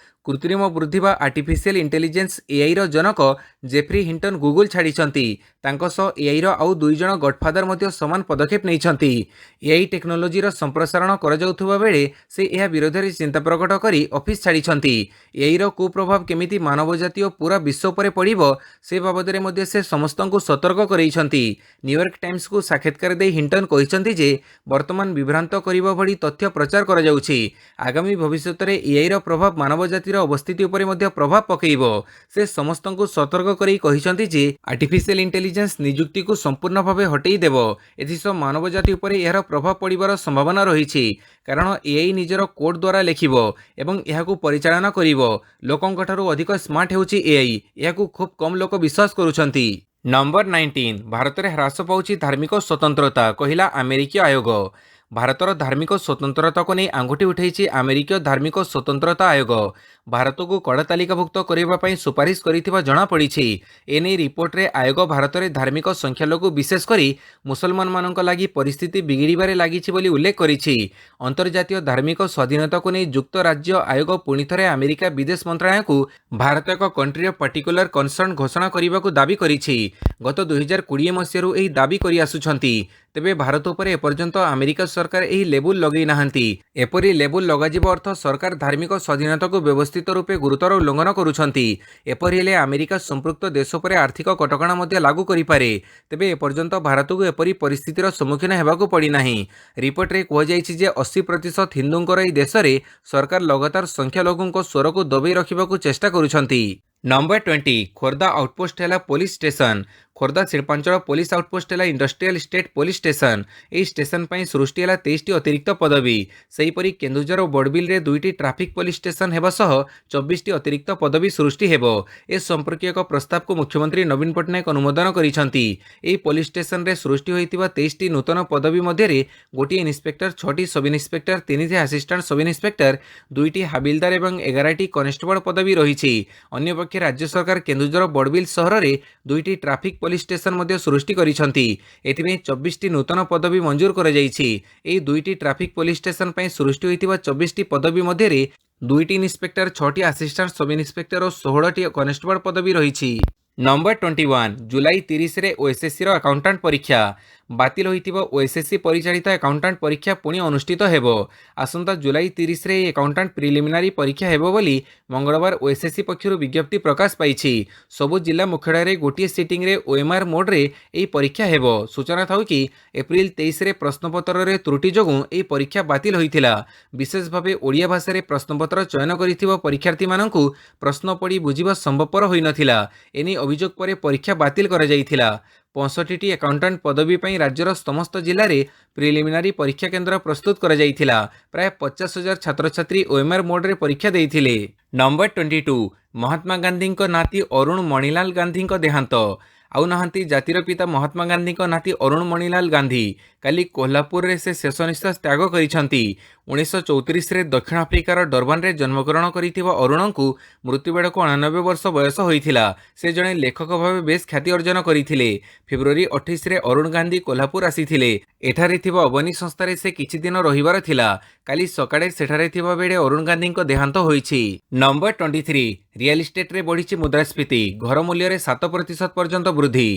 କୃତ୍ରିମ ବୁଦ୍ଧି ବା ଆର୍ଟିଫିସିଆଲ ଇଣ୍ଟେଲିଜେନ୍ସ ଏଆଇର ଜନକ ଜେଫ୍ରି ହିଣ୍ଟନ ଗୁଗୁଲ ଛାଡ଼ିଛନ୍ତି। ତାଙ୍କ ସହ ଏଆଇର ଆଉ 2 ଜଣ ଗଡଫାଦର ମଧ୍ୟ ସମାନ ପଦକ୍ଷେପ ନେଇଛନ୍ତି। ଏଆଇ ଟେକ୍ନୋଲୋଜିର ସମ୍ପ୍ରସାରଣ କରାଯାଉଥିବା ବେଳେ ସେ ଏହା ବିରୋଧରେ ଚିନ୍ତା ପ୍ରକଟ କରି ଅଫିସ ଛାଡ଼ିଛନ୍ତି। ଏଆଇର କୁପ୍ରଭାବ କେମିତି ମାନବ ଜାତି ଓ ପୁରା ବିଶ୍ୱ ଉପରେ ପଡ଼ିବ ସେ ବାବଦରେ ମଧ୍ୟ ସେ ସମସ୍ତଙ୍କୁ ସତର୍କ କରାଇଛନ୍ତି। ନ୍ୟୁୟର୍କ ଟାଇମ୍ସକୁ ସାକ୍ଷାତକାର ଦେଇ ହିଣ୍ଟନ କହିଛନ୍ତି ଯେ ବର୍ତ୍ତମାନ ବିଭ୍ରାନ୍ତ କରିବା ଭଳି ତଥ୍ୟ ପ୍ରଚାର କରାଯାଉଛି। ଆଗାମୀ ଭବିଷ୍ୟତରେ ଏଆଇର ପ୍ରଭାବ ମାନବ ଜାତିର ଅବସ୍ଥିତି ଉପରେ ମଧ୍ୟ ପ୍ରଭାବ ପକାଇବ। ସେ ସମସ୍ତଙ୍କୁ ସତର୍କ କରି କହିଛନ୍ତି ଯେ ଆର୍ଟିଫିସିଆଲ ଇଣ୍ଟେଲିଜେନ୍ସ ନିଯୁକ୍ତିକୁ ସମ୍ପୂର୍ଣ୍ଣ ଭାବେ ହଟେଇ ଦେବ। ଏଥିସହ ମାନବ ଜାତି ଉପରେ ଏହାର ପ୍ରଭାବ ପଡ଼ିବାର ସମ୍ଭାବନା ରହିଛି, କାରଣ ଏଆଇ ନିଜର କୋଡ୍ ଦ୍ୱାରା ଲେଖିବ ଏବଂ ଏହାକୁ ପରିଚାଳନା କରିବ। ଲୋକଙ୍କଠାରୁ ଅଧିକ ସ୍ମାର୍ଟ ହେଉଛି ଏଆଇ, ଏହାକୁ ଖୁବ୍ କମ୍ ଲୋକ ବିଶ୍ୱାସ କରୁଛନ୍ତି। ନମ୍ବର 19 ଭାରତରେ ହ୍ରାସ ପାଉଛି ଧାର୍ମିକ ସ୍ୱତନ୍ତ୍ରତା, କହିଲା ଆମେରିକୀୟ ଆୟୋଗ। ଭାରତର ଧାର୍ମିକ ସ୍ୱତନ୍ତ୍ରତାକୁ ନେଇ ଆଙ୍ଗୁଠି ଉଠାଇଛି ଆମେରିକୀୟ ଧାର୍ମିକ ସ୍ୱତନ୍ତ୍ରତା ଆୟୋଗ। ଭାରତକୁ କଡ଼ା ତାଲିକାଭୁକ୍ତ କରିବା ପାଇଁ ସୁପାରିଶ କରିଥିବା ଜଣାପଡ଼ିଛି। ଏନେଇ ରିପୋର୍ଟରେ ଆୟୋଗ ଭାରତରେ ଧାର୍ମିକ ସଂଖ୍ୟାଲଘୁ ବିଶେଷ କରି ମୁସଲମାନମାନଙ୍କ ଲାଗି ପରିସ୍ଥିତି ବିଗିଡ଼ିବାରେ ଲାଗିଛି ବୋଲି ଉଲ୍ଲେଖ କରିଛି। ଅନ୍ତର୍ଜାତୀୟ ଧାର୍ମିକ ସ୍ୱାଧୀନତାକୁ ନେଇ ଯୁକ୍ତରାଜ୍ୟ ଆୟୋଗ ପୁଣିଥରେ ଆମେରିକା ବିଦେଶ ମନ୍ତ୍ରଣାଳୟକୁ ଭାରତ ଏକ କଣ୍ଟ୍ରି ଅଫ୍ ପାର୍ଟିକୁଲାର କନସର୍ନ ଘୋଷଣା କରିବାକୁ ଦାବି କରିଛି। ଗତ 2020 ମସିହାରୁ ଏହି ଦାବି କରି ଆସୁଛନ୍ତି। ତେବେ ଭାରତ ଉପରେ ଏପର୍ଯ୍ୟନ୍ତ ଆମେରିକା ସରକାର ଏହି ଲେବୁଲ ଲଗାଇ ନାହାନ୍ତି। ଏପରି ଲେବୁଲ ଲଗାଯିବା ଅର୍ଥ ସରକାର ଧାର୍ମିକ ସ୍ୱାଧୀନତାକୁ ବ୍ୟବସ୍ଥିତ ରୂପେ ଗୁରୁତର ଉଲ୍ଲଂଘନ କରୁଛନ୍ତି। ଏପରି ହେଲେ ଆମେରିକା ସମ୍ପୃକ୍ତ ଦେଶ ଉପରେ ଆର୍ଥିକ କଟକଣା ମଧ୍ୟ ଲାଗୁ କରିପାରେ। ତେବେ ଏପର୍ଯ୍ୟନ୍ତ ଭାରତକୁ ଏପରି ପରିସ୍ଥିତିର ସମ୍ମୁଖୀନ ହେବାକୁ ପଡ଼ିନାହିଁ। ରିପୋର୍ଟରେ କୁହାଯାଇଛି ଯେ 80% ହିନ୍ଦୁଙ୍କର ଏହି ଦେଶରେ ସରକାର ଲଗାତାର ସଂଖ୍ୟାଲଘୁଙ୍କ ସ୍ୱରକୁ ଦବାଇ ରଖିବାକୁ ଚେଷ୍ଟା କରୁଛନ୍ତି। ନମ୍ବର 20 ଖୋର୍ଦ୍ଧା ଆଉଟପୋଷ୍ଟ ହେଲା ପୋଲିସ ଷ୍ଟେସନ। ଖୋର୍ଦ୍ଧା ଶିଳ୍ପାଞ୍ଚଳ ପୋଲିସ ଆଉଟପୋଷ୍ଟ ହେଲା ଇଣ୍ଡଷ୍ଟ୍ରିଆଲ ଷ୍ଟେଟ୍ ପୋଲିସ ଷ୍ଟେସନ। ଏହି ଷ୍ଟେସନ ପାଇଁ ସୃଷ୍ଟି ହେଲା 23ଟି ଅତିରିକ୍ତ ପଦବୀ। ସେହିପରି କେନ୍ଦୁଝର ଓ ବଡ଼ବିଲରେ 2ଟି ଟ୍ରାଫିକ ପୋଲିସ ଷ୍ଟେସନ ହେବା ସହ 24ଟି ଅତିରିକ୍ତ ପଦବୀ ସୃଷ୍ଟି ହେବ। ଏ ସମ୍ପର୍କୀୟ ଏକ ପ୍ରସ୍ତାବକୁ ମୁଖ୍ୟମନ୍ତ୍ରୀ ନବୀନ ପଟ୍ଟନାୟକ ଅନୁମୋଦନ କରିଛନ୍ତି। ଏହି ପୋଲିସ ଷ୍ଟେସନରେ ସୃଷ୍ଟି ହୋଇଥିବା 23ଟି ନୂତନ ପଦବୀ ମଧ୍ୟରେ ଗୋଟିଏ ଇନ୍ସପେକ୍ଟର, 6ଟି ସବ୍ ଇନ୍ସପେକ୍ଟର, 3ଟି ଆସିଷ୍ଟାଣ୍ଟ ସବ୍ ଇନ୍ସପେକ୍ଟର, 2ଟି ହାବିଲଦାର ଏବଂ 11ଟି କନେଷ୍ଟବଳ ପଦବୀ ରହିଛି। ଅନ୍ୟପକ୍ଷେ ରାଜ୍ୟ ସରକାର କେନ୍ଦୁଝର ବଡ଼ବିଲ ସହରରେ 2ଟି ଟ୍ରାଫିକ ପୋଲିସ ଷ୍ଟେସନ ମଧ୍ୟ ସୃଷ୍ଟି କରିଛନ୍ତି। ଏଥିପାଇଁ 24ଟି ନୂତନ ପଦବୀ ମଞ୍ଜୁର କରାଯାଇଛି। ଏହି 2ଟି ଟ୍ରାଫିକ ପୋଲିସ ଷ୍ଟେସନ ପାଇଁ ସୃଷ୍ଟି ହୋଇଥିବା 24ଟି ପଦବୀ ମଧ୍ୟରେ 2ଟି ଇନ୍ସପେକ୍ଟର, 6ଟି ଆସିଷ୍ଟାଣ୍ଟ ସବ୍ ଇନ୍ସପେକ୍ଟର ଓ 16ଟି କନେଷ୍ଟବଳ ପଦବୀ ରହିଛି। ନମ୍ବର 21 ଜୁଲାଇ 30ରେ ଓଏସ୍ଏସ୍ସିର ଆକାଉଣ୍ଟାଣ୍ଟ ପରୀକ୍ଷା। ବାତିଲ ହୋଇଥିବା ଓଏସ୍ଏସ୍ସି ପରିଚାଳିତ ଆକାଉଣ୍ଟାଣ୍ଟ ପରୀକ୍ଷା ପୁଣି ଅନୁଷ୍ଠିତ ହେବ। ଆସନ୍ତା ଜୁଲାଇ 30ରେ ଏହି ଆକାଉଣ୍ଟାଣ୍ଟ ପ୍ରିଲିମିନାରୀ ପରୀକ୍ଷା ହେବ ବୋଲି ମଙ୍ଗଳବାର ଓଏସ୍ଏସ୍ସି ପକ୍ଷରୁ ବିଜ୍ଞପ୍ତି ପ୍ରକାଶ ପାଇଛି। ସବୁ ଜିଲ୍ଲା ମୁଖ୍ୟାଳୟରେ ଗୋଟିଏ ସିଟିଂରେ ଓଏମ୍ଆର୍ ମୋଡ୍ରେ ଏହି ପରୀକ୍ଷା ହେବ। ସୂଚନା ଥାଉ କି ଏପ୍ରିଲ 23ରେ ପ୍ରଶ୍ନପତ୍ରରେ ତ୍ରୁଟି ଯୋଗୁଁ ଏହି ପରୀକ୍ଷା ବାତିଲ ହୋଇଥିଲା। ବିଶେଷ ଭାବେ ଓଡ଼ିଆ ଭାଷାରେ ପ୍ରଶ୍ନପତ୍ର ଚୟନ କରିଥିବା ପରୀକ୍ଷାର୍ଥୀମାନଙ୍କୁ ପ୍ରଶ୍ନ ପଢ଼ି ବୁଝିବା ସମ୍ଭବପର ହୋଇନଥିଲା। ଏନେଇ ଅଭିଯୋଗ ପରେ ପରୀକ୍ଷା ବାତିଲ କରାଯାଇଥିଲା। 65ଟି ଆକାଉଣ୍ଟାଣ୍ଟ ପଦବୀ ପାଇଁ ରାଜ୍ୟର ସମସ୍ତ ଜିଲ୍ଲାରେ ପ୍ରିଲିମିନାରୀ ପରୀକ୍ଷା କେନ୍ଦ୍ର ପ୍ରସ୍ତୁତ କରାଯାଇଥିଲା। ପ୍ରାୟ 50,000 ଛାତ୍ରଛାତ୍ରୀ ଓଏମ୍ଆର୍ ମୋଡ୍ରେ ପରୀକ୍ଷା ଦେଇଥିଲେ। ନମ୍ବର 22 ମହାତ୍ମା ଗାନ୍ଧୀଙ୍କ ନାତି ଅରୁଣ ମଣିଲାଲ ଗାନ୍ଧୀଙ୍କ ଦେହାନ୍ତ। ଆଉ ନାହାନ୍ତି ଜାତିର ପିତା ମହାତ୍ମା ଗାନ୍ଧୀଙ୍କ ନାତି ଅରୁଣ ମଣିଲାଲ ଗାନ୍ଧୀ। କାଲି କୋହ୍ଲାପୁରରେ ସେ ଶେଷ ନିଶ୍ୱାସ ତ୍ୟାଗ କରିଛନ୍ତି। 1934ରେ ଦକ୍ଷିଣ ଆଫ୍ରିକାର ଡରବାନରେ ଜନ୍ମଗ୍ରହଣ କରିଥିବା ଅରୁଣଙ୍କୁ ମୃତ୍ୟୁବେଳକୁ 89 ବର୍ଷ ବୟସ ହୋଇଥିଲା। ସେ ଜଣେ ଲେଖକ ଭାବେ ବେଶ୍ ଖ୍ୟାତି ଅର୍ଜନ କରିଥିଲେ। ଫେବୃଆରୀ 28ରେ ଅରୁଣ ଗାନ୍ଧୀ କୋହ୍ଲାପୁର ଆସିଥିଲେ। ଏଠାରେ ଥିବା ଅବନୀ ସଂସ୍ଥାରେ ସେ କିଛି ଦିନ ରହିବାର ଥିଲା। କାଲି ସକାଳେ ସେଠାରେ ଥିବା ବେଳେ ଅରୁଣ ଗାନ୍ଧୀଙ୍କ ଦେହାନ୍ତ ହୋଇଛି। ନମ୍ବର 23 ରିଅଲ ଇଷ୍ଟେଟରେ ବଢ଼ିଛି ମୁଦ୍ରାସ୍ଫୀତି। ଘର ମୂଲ୍ୟରେ 7% ପର୍ଯ୍ୟନ୍ତ ବୃଦ୍ଧି।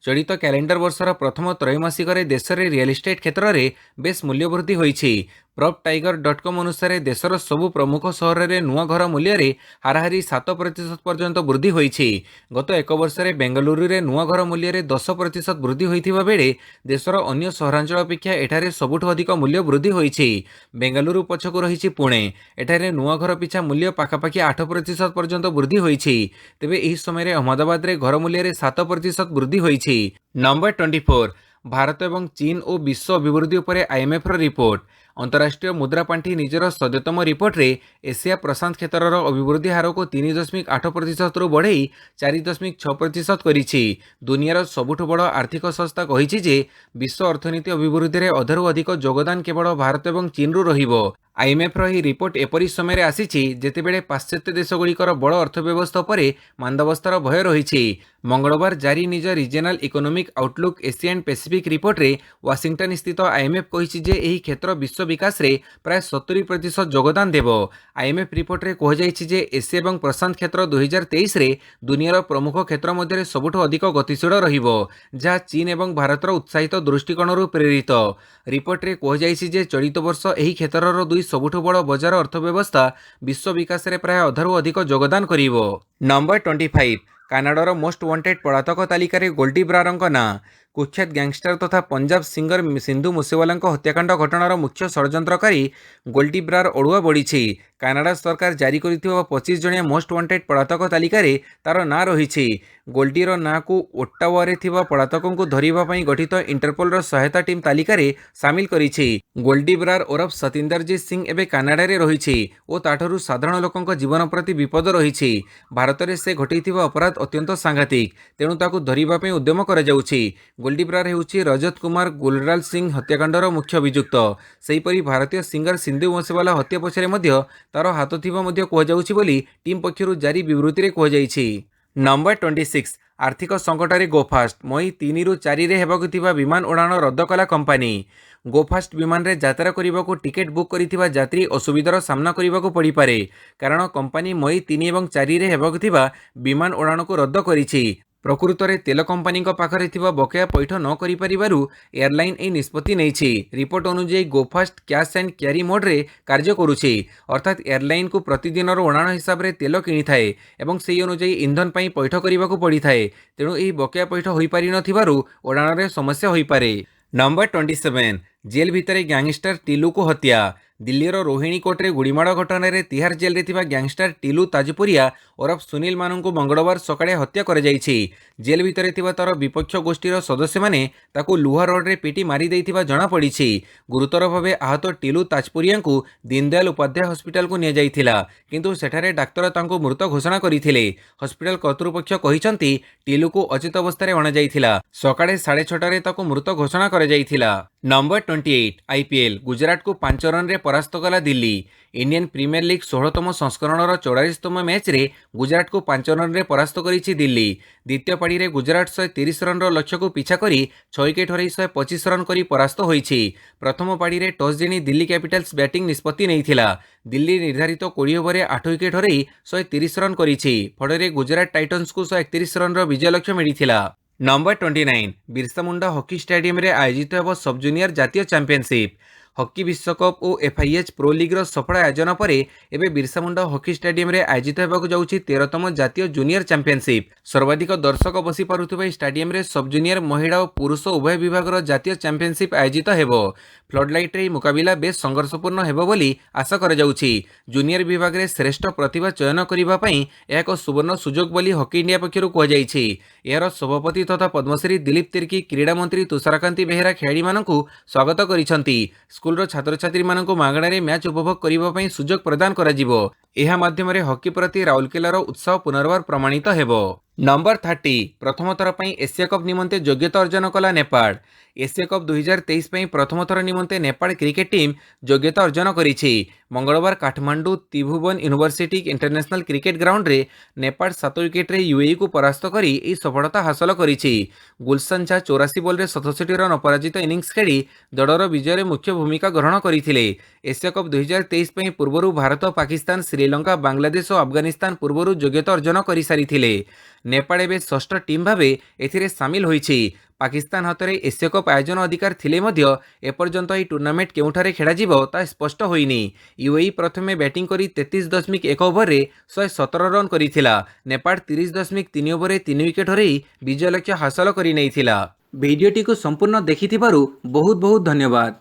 ଚଳିତ କ୍ୟାଲେଣ୍ଡର ବର୍ଷର ପ୍ରଥମ ତ୍ରୈମାସିକରେ ଦେଶରେ ରିଅଲ ଇଷ୍ଟେଟ୍ କ୍ଷେତ୍ରରେ ବେଶ୍ ମୂଲ୍ୟ ବୃଦ୍ଧି ହୋଇଛି। PropTiger.com ଅନୁସାରେ ଦେଶର ସବୁ ପ୍ରମୁଖ ସହରରେ ନୂଆ ଘର ମୂଲ୍ୟରେ ହାରାହାରି 7% ପର୍ଯ୍ୟନ୍ତ ବୃଦ୍ଧି ହୋଇଛି। ଗତ ଏକ ବର୍ଷରେ ବେଙ୍ଗାଲୁରୁରେ ନୂଆ ଘର ମୂଲ୍ୟରେ 10% ବୃଦ୍ଧି ହୋଇଥିବା ବେଳେ ଦେଶର ଅନ୍ୟ ସହରାଞ୍ଚଳ ଅପେକ୍ଷା ଏଠାରେ ସବୁଠୁ ଅଧିକ ମୂଲ୍ୟ ବୃଦ୍ଧି ହୋଇଛି। ବେଙ୍ଗାଲୁରୁ ପଛକୁ ରହିଛି ପୁଣେ। ଏଠାରେ ନୂଆ ଘର ପିଛା ମୂଲ୍ୟ ପାଖାପାଖି 8% ପର୍ଯ୍ୟନ୍ତ ବୃଦ୍ଧି ହୋଇଛି। ତେବେ ଏହି ସମୟରେ ଅହମ୍ମଦାବାଦରେ ଘର ମୂଲ୍ୟରେ 7% ବୃଦ୍ଧି ହୋଇଛି। ନମ୍ବର 24 ଭାରତ ଏବଂ ଚୀନ ଓ ବିଶ୍ୱ ଅଭିବୃଦ୍ଧି ଉପରେ ଆଇଏମ୍ଏଫ୍ର ରିପୋର୍ଟ। ଅନ୍ତରାଷ୍ଟ୍ରୀୟ ମୁଦ୍ରା ପାଣ୍ଠି ନିଜର ସଦ୍ୟତମ ରିପୋର୍ଟରେ ଏସିଆ ପ୍ରଶାନ୍ତ କ୍ଷେତ୍ରର ଅଭିବୃଦ୍ଧି ହାରକୁ 3.8%ରୁ ବଢ଼େଇ 4.6% କରିଛି। ଦୁନିଆର ସବୁଠୁ ବଡ଼ ଆର୍ଥିକ ସଂସ୍ଥା କହିଛି ଯେ ବିଶ୍ୱ ଅର୍ଥନୀତି ଅଭିବୃଦ୍ଧିରେ ଅଧାରୁ ଅଧିକ ଯୋଗଦାନ କେବଳ ଭାରତ ଏବଂ ଚୀନରୁ ରହିବ। ଆଇଏମ୍ଏଫ୍ର ଏହି ରିପୋର୍ଟ ଏପରି ସମୟରେ ଆସିଛି ଯେତେବେଳେ ପାଶ୍ଚାତ୍ୟ ଦେଶଗୁଡ଼ିକର ବଡ଼ ଅର୍ଥବ୍ୟବସ୍ଥା ଉପରେ ମାନ୍ଦାବସ୍ଥାର ଭୟ ରହିଛି। ମଙ୍ଗଳବାର ଜାରି ନିଜ regional economic outlook Asia and Pacific ରିପୋର୍ଟରେ ୱାଶିଂଟନ ସ୍ଥିତ ଆଇଏମ୍ଏଫ୍ କହିଛି ଯେ ଏହି କ୍ଷେତ୍ର ବିଶ୍ୱ ବିକାଶରେ ପ୍ରାୟ 70% ଯୋଗଦାନ ଦେବ। ଆଇଏମ୍ଏଫ୍ ରିପୋର୍ଟରେ କୁହାଯାଇଛି ଯେ ଏସିଆ ଏବଂ ପ୍ରଶାନ୍ତ କ୍ଷେତ୍ର 2023ରେ ଦୁନିଆର ପ୍ରମୁଖ କ୍ଷେତ୍ର ମଧ୍ୟରେ ସବୁଠୁ ଅଧିକ ଗତିଶୀଳ ରହିବ, ଯାହା ଚୀନ ଏବଂ ଭାରତର ଉତ୍ସାହିତ ଦୃଷ୍ଟିକୋଣରୁ ପ୍ରେରିତ। ରିପୋର୍ଟରେ କୁହାଯାଇଛି ଯେ ଚଳିତ ବର୍ଷ ଏହି କ୍ଷେତ୍ରର ଦୁଇ ସବୁଠୁ ବଡ଼ ବଜାର ଅର୍ଥବ୍ୟବସ୍ଥା ବିଶ୍ୱ ବିକାଶରେ ପ୍ରାୟ ଅଧାରୁ ଅଧିକ ଯୋଗଦାନ କରିବ। ନମ୍ବର 25 କାନାଡ଼ାର ମୋଷ୍ଟ ୱାଣ୍ଟେଡ୍ ପଳାତକ ତାଲିକାରେ ଗୋଲ୍ଡି ବ୍ରାରଙ୍କ ନାଁ। କୁଖ୍ୟାତ ଗ୍ୟାଙ୍ଗଷ୍ଟର ତଥା ପଞ୍ଜାବ ସିଙ୍ଗର ସିନ୍ଧୁ ମୁସେୱାଲାଙ୍କ ହତ୍ୟାକାଣ୍ଡ ଘଟଣାର ମୁଖ୍ୟ ଷଡ଼ଯନ୍ତ୍ରକାରୀ ଗୋଲ୍ଡି ବ୍ରାର ଅଡ଼ୁଆ ବଢ଼ିଛି। କାନାଡ଼ା ସରକାର ଜାରି କରିଥିବା 25 ଜଣିଆ ମୋଷ୍ଟ ୱାଣ୍ଟେଡ୍ ପଳାତକ ତାଲିକାରେ ତାର ନାଁ ରହିଛି। ଗୋଲ୍ଡିର ନାଁକୁ ଓଟ୍ଟାୱାରେ ଥିବା ପଳାତକଙ୍କୁ ଧରିବା ପାଇଁ ଗଠିତ ଇଣ୍ଟରପୋଲର ସହାୟତା ଟିମ୍ ତାଲିକାରେ ସାମିଲ କରିଛି। ଗୋଲ୍ଡି ବ୍ରାର ଓରଫ ସତିନ୍ଦରଜିତ ସିଂ ଏବେ କାନାଡ଼ାରେ ରହିଛି ଓ ତାଠାରୁ ସାଧାରଣ ଲୋକଙ୍କ ଜୀବନ ପ୍ରତି ବିପଦ ରହିଛି। ଭାରତରେ ସେ ଘଟାଇଥିବା ଅପରାଧ ଅତ୍ୟନ୍ତ ସାଂଘାତିକ, ତେଣୁ ତାକୁ ଧରିବା ପାଇଁ ଉଦ୍ୟମ କରାଯାଉଛି। ଗୋଲ୍ଡି ବ୍ରାର ହେଉଛି ରଜତ କୁମାର ଗୁଲରାଲ ସିଂ ହତ୍ୟାକାଣ୍ଡର ମୁଖ୍ୟ ଅଭିଯୁକ୍ତ। ସେହିପରି ଭାରତୀୟ ସିଙ୍ଗର ସିନ୍ଧୁ ମୁସେୱାଲା ହତ୍ୟା ପଛରେ ମଧ୍ୟ ତାର ହାତ ଥିବା ମଧ୍ୟ କୁହାଯାଉଛି ବୋଲି ଟିମ୍ ପକ୍ଷରୁ ଜାରି ବିବୃତ୍ତିରେ କୁହାଯାଇଛି। ନମ୍ବର 26 ଆର୍ଥିକ ସଙ୍କଟରେ ଗୋଫାଷ୍ଟ ମଇ 3ରୁ 4ରେ ହେବାକୁ ଥିବା ବିମାନ ଉଡ଼ାଣ ରଦ୍ଦ କଲା କମ୍ପାନୀ। ଗୋଫାଷ୍ଟ ବିମାନରେ ଯାତ୍ରା କରିବାକୁ ଟିକେଟ୍ ବୁକ୍ କରିଥିବା ଯାତ୍ରୀ ଅସୁବିଧାର ସାମ୍ନା କରିବାକୁ ପଡ଼ିପାରେ, କାରଣ କମ୍ପାନୀ ମଇ 3 ଏବଂ 4ରେ ହେବାକୁ ଥିବା ବିମାନ ଉଡ଼ାଣକୁ ରଦ୍ଦ କରିଛି। ପ୍ରକୃତରେ ତେଲ କମ୍ପାନୀଙ୍କ ପାଖରେ ଥିବା ବକେୟା ପଇଠ ନ କରିପାରିବାରୁ ଏୟାରଲାଇନ୍ ଏହି ନିଷ୍ପତ୍ତି ନେଇଛି। ରିପୋର୍ଟ ଅନୁଯାୟୀ ଗୋଫାଷ୍ଟ କ୍ୟାଶ୍ ଆଣ୍ଡ କ୍ୟାରି ମୋଡ୍ରେ କାର୍ଯ୍ୟ କରୁଛି, ଅର୍ଥାତ୍ ଏୟାରଲାଇନ୍କୁ ପ୍ରତିଦିନର ଉଡ଼ାଣ ହିସାବରେ ତେଲ କିଣିଥାଏ ଏବଂ ସେହି ଅନୁଯାୟୀ ଇନ୍ଧନ ପାଇଁ ପଇଠ କରିବାକୁ ପଡ଼ିଥାଏ। ତେଣୁ ଏହି ବକେୟା ପଇଠ ହୋଇପାରିନଥିବାରୁ ଉଡ଼ାଣରେ ସମସ୍ୟା ହୋଇପାରେ। ନମ୍ବର 27 ଜେଲ୍ ଭିତରେ ଗ୍ୟାଙ୍ଗଷ୍ଟର ଟିଲୁକୁ ହତ୍ୟା। ଦିଲ୍ଲୀର ରୋହିଣୀ କୋର୍ଟରେ ଗୁଳିମାଡ଼ ଘଟଣାରେ ତିହାର ଜେଲ୍ରେ ଥିବା ଗ୍ୟାଙ୍ଗଷ୍ଟର ଟିଲୁ ତାଜପୁରିଆ ଓରଫ ସୁନିଲ ମାନଙ୍କୁ ମଙ୍ଗଳବାର ସକାଳେ ହତ୍ୟା କରାଯାଇଛି। ଜେଲ୍ ଭିତରେ ଥିବା ତାର ବିପକ୍ଷ ଗୋଷ୍ଠୀର ସଦସ୍ୟମାନେ ତାକୁ ଲୁହା ରଡ୍ରେ ପିଟି ମାରି ଦେଇଥିବା ଜଣାପଡ଼ିଛି। ଗୁରୁତର ଭାବେ ଆହତ ଟିଲୁ ତାଜପୁରିଆଙ୍କୁ ଦୀନଦୟାଲ ଉପାଧ୍ୟାୟ ହସ୍ପିଟାଲକୁ ନିଆଯାଇଥିଲା, କିନ୍ତୁ ସେଠାରେ ଡାକ୍ତର ତାଙ୍କୁ ମୃତ ଘୋଷଣା କରିଥିଲେ। ହସ୍ପିଟାଲ କର୍ତ୍ତୃପକ୍ଷ କହିଛନ୍ତି ଟିଲୁକୁ ଅଚେତ ଅବସ୍ଥାରେ ଅଣାଯାଇଥିଲା। ସକାଳେ 6:30ରେ ତାକୁ ମୃତ ଘୋଷଣା କରାଯାଇଥିଲା। ନମ୍ବର 28 ଆଇପିଏଲ୍ ଗୁଜରାଟକୁ 5 ରନରେ ପରାସ୍ତ କଲା ଦିଲ୍ଲୀ। ଇଣ୍ଡିଆନ୍ ପ୍ରିମିୟର ଲିଗ୍ 16ତମ ସଂସ୍କରଣର 44ତମ ମ୍ୟାଚ୍ରେ ଗୁଜରାଟକୁ 5 ରନରେ ପରାସ୍ତ କରିଛି ଦିଲ୍ଲୀ। ଦ୍ୱିତୀୟ ପାଳିରେ ଗୁଜରାଟ 130 ରନର ଲକ୍ଷ୍ୟକୁ ପିଛା କରି 6 ୱିକେଟ୍ ହରାଇ 125 ରନ୍ କରି ପରାସ୍ତ ହୋଇଛି। ପ୍ରଥମ ପାଳିରେ ଟସ୍ ଜିଣି ଦିଲ୍ଲୀ କ୍ୟାପିଟାଲ୍ସ ବ୍ୟାଟିଂ ନିଷ୍ପତ୍ତି ନେଇଥିଲା। ଦିଲ୍ଲୀ ନିର୍ଦ୍ଧାରିତ 20 ଓଭରରେ 8 ୱିକେଟ୍ ହରାଇ 130 ରନ୍ କରିଛି। ଫଳରେ ଗୁଜରାଟ ଟାଇଟନ୍ସକୁ 131 ରନର ବିଜୟ ଲକ୍ଷ୍ୟ ମିଳିଥିଲା। ନମ୍ବର 29 ବିର୍ସା ମୁଣ୍ଡା ହକି ଷ୍ଟାଡିୟମରେ ଆୟୋଜିତ ହେବ ସବ୍ ଜୁନିୟର ଜାତୀୟ ଚାମ୍ପିୟନସିପ୍। ହକି ବିଶ୍ୱକପ୍ ଓ ଏଫଆଇଏଚ୍ ପ୍ରୋ ଲିଗ୍ର ସଫଳ ଆୟୋଜନ ପରେ ଏବେ ବିର୍ସା ମୁଣ୍ଡା ହକି ଷ୍ଟାଡିୟମରେ ଆୟୋଜିତ ହେବାକୁ ଯାଉଛି 13ତମ ଜାତୀୟ ଜୁନିୟର ଚାମ୍ପିୟନସିପ୍। ସର୍ବାଧିକ ଦର୍ଶକ ବସି ପାରୁଥିବା ଏହି ଷ୍ଟାଡିୟମରେ ସବ୍ ଜୁନିୟର ମହିଳା ଓ ପୁରୁଷ ଉଭୟ ବିଭାଗର ଜାତୀୟ ଚାମ୍ପିୟନସିପ୍ ଆୟୋଜିତ ହେବ। ଫ୍ଲଡଲାଇଟ୍ରେ ଏହି ମୁକାବିଲା ବେଶ୍ ସଂଘର୍ଷପୂର୍ଣ୍ଣ ହେବ ବୋଲି ଆଶା କରାଯାଉଛି। ଜୁନିୟର ବିଭାଗରେ ଶ୍ରେଷ୍ଠ ପ୍ରତିଭା ଚୟନ କରିବା ପାଇଁ ଏହା ଏକ ସୁବର୍ଣ୍ଣ ସୁଯୋଗ ବୋଲି ହକି ଇଣ୍ଡିଆ ପକ୍ଷରୁ କୁହାଯାଇଛି। ଏହାର ସଭାପତି ତଥା ପଦ୍ମଶ୍ରୀ ଦିଲ୍ଲୀପ ତିର୍କୀ କ୍ରୀଡ଼ା ମନ୍ତ୍ରୀ ତୁଷାରକାନ୍ତି ବେହେରା ଖେଳାଳିମାନଙ୍କୁ ସ୍ୱାଗତ କରିଛନ୍ତି। ସ୍କୁଲର ଛାତ୍ରଛାତ୍ରୀମାନଙ୍କୁ ମାଗଣାରେ ମ୍ୟାଚ୍ ଉପଭୋଗ କରିବା ପାଇଁ ସୁଯୋଗ ପ୍ରଦାନ କରାଯିବ। ଏହା ମାଧ୍ୟମରେ ହକି ପ୍ରତି ରାଉରକେଲାର ଉତ୍ସାହ ପୁନର୍ବାର ପ୍ରମାଣିତ ହେବ। ନମ୍ବର 30 ପ୍ରଥମ ଥର ପାଇଁ ଏସିଆ କପ୍ ନିମନ୍ତେ ଯୋଗ୍ୟତା ଅର୍ଜନ କଲା ନେପାଳ। ଏସିଆ କପ୍ 2023 ପାଇଁ ପ୍ରଥମ ଥର ନିମନ୍ତେ ନେପାଳ କ୍ରିକେଟ୍ ଟିମ୍ ଯୋଗ୍ୟତା ଅର୍ଜନ କରିଛି। ମଙ୍ଗଳବାର Kathmandu Tribhuban university international cricket ଗ୍ରାଉଣ୍ଡରେ ନେପାଳ 7 ୱିକେଟ୍ରେ ୟୁଏଇକୁ ପରାସ୍ତ କରି ଏହି ସଫଳତା ହାସଲ କରିଛି। ଗୁଲସନ ଝା 84 ବଲ୍ରେ 67 ରନ୍ ଅପରାଜିତ ଇନିଂସ ଖେଳି ଦଳର ବିଜୟରେ ମୁଖ୍ୟ ଭୂମିକା ଗ୍ରହଣ କରିଥିଲେ। ଏସିଆ କପ୍ 2023 ପାଇଁ ପୂର୍ବରୁ ଭାରତ, ପାକିସ୍ତାନ, ଶ୍ରୀଲଙ୍କା, ବାଂଲାଦେଶ ଓ ଆଫଗାନିସ୍ତାନ ପୂର୍ବରୁ ଯୋଗ୍ୟତା ଅର୍ଜନ କରିସାରିଥିଲେ। ନେପାଳ ଏବେ ଷଷ୍ଠ ଟିମ୍ ଭାବେ ଏଥିରେ ସାମିଲ ହୋଇଛି। ପାକିସ୍ତାନ ହାତରେ ଏସିଆ କପ୍ ଆୟୋଜନ ଅଧିକାର ଥିଲେ ମଧ୍ୟ ଏପର୍ଯ୍ୟନ୍ତ ଏହି ଟୁର୍ଣ୍ଣାମେଣ୍ଟ କେଉଁଠାରେ ଖେଳାଯିବ ତାହା ସ୍ପଷ୍ଟ ହୋଇନି। ୟୁଏଇ ପ୍ରଥମେ ବ୍ୟାଟିଂ କରି 33.1 ଓଭରରେ 117 ରନ୍ କରିଥିଲା। ନେପାଳ 30.3 ଓଭରରେ 3 ୱିକେଟ୍ ହରାଇ ବିଜୟ ଲକ୍ଷ୍ୟ ହାସଲ କରିନେଇଥିଲା। ଭିଡିଓଟିକୁ ସମ୍ପୂର୍ଣ୍ଣ ଦେଖିଥିବାରୁ ବହୁତ ବହୁତ ଧନ୍ୟବାଦ।